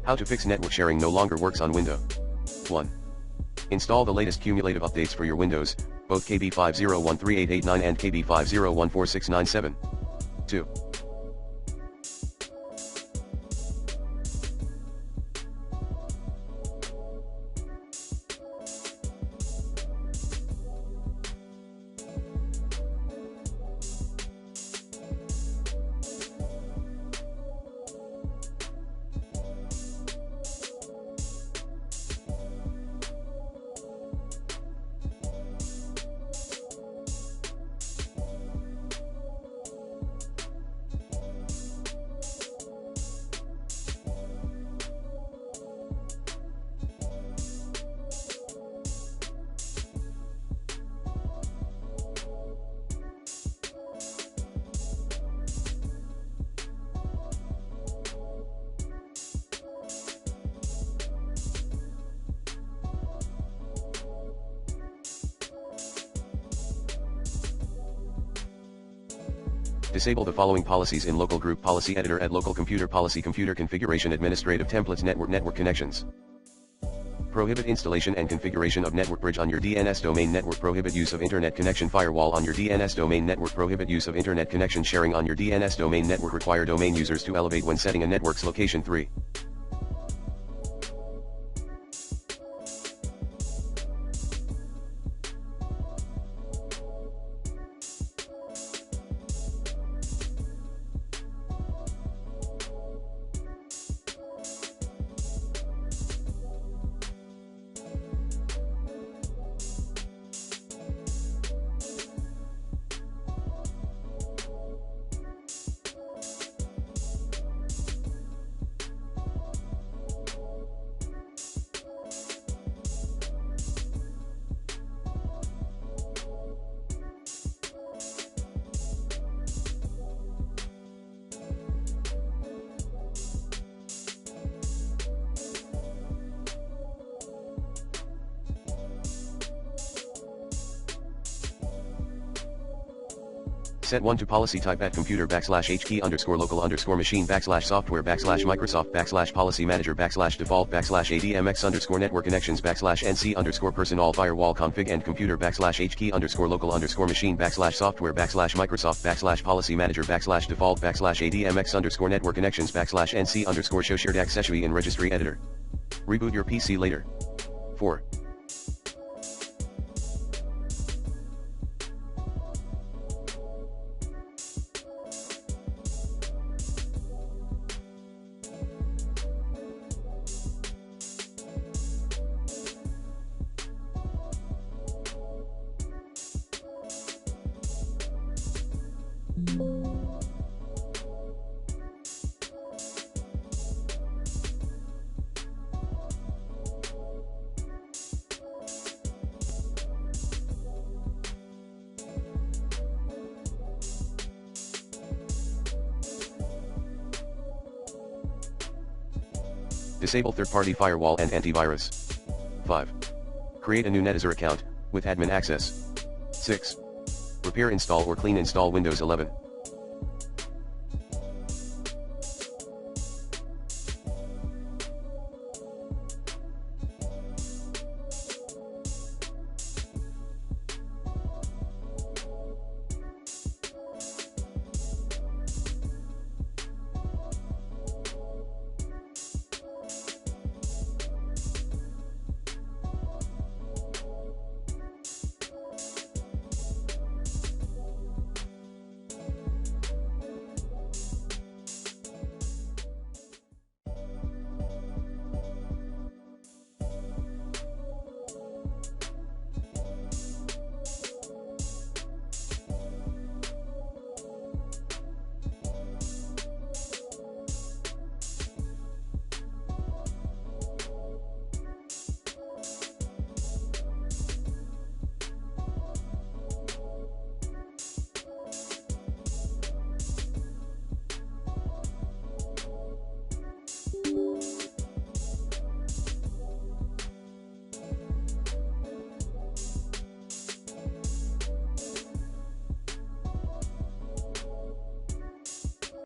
How to fix network sharing no longer works on Windows. 1. Install the latest cumulative updates for your Windows, both KB50138889 and KB50146997. 2. Disable the following policies in Local Group Policy Editor at Local Computer Policy Computer Configuration Administrative Templates Network Connections. Prohibit installation and configuration of network bridge on your DNS domain network. Prohibit use of internet connection firewall on your DNS domain network. Prohibit use of internet connection sharing on your DNS domain network. Require domain users to elevate when setting a network's location. 3. Set 1 to policy type at computer /h key _local _machine /software /Microsoft /policy manager /default /ADMX _network connections /NC _person all firewall config and computer /h key _local _machine /software /Microsoft /policy manager /default /ADMX _network connections /NC show shared access in registry editor. Reboot your PC later. 4. Disable third-party firewall and antivirus. 5. Create a new Netizzer account, with admin access. 6. Repair, install or clean install Windows 11.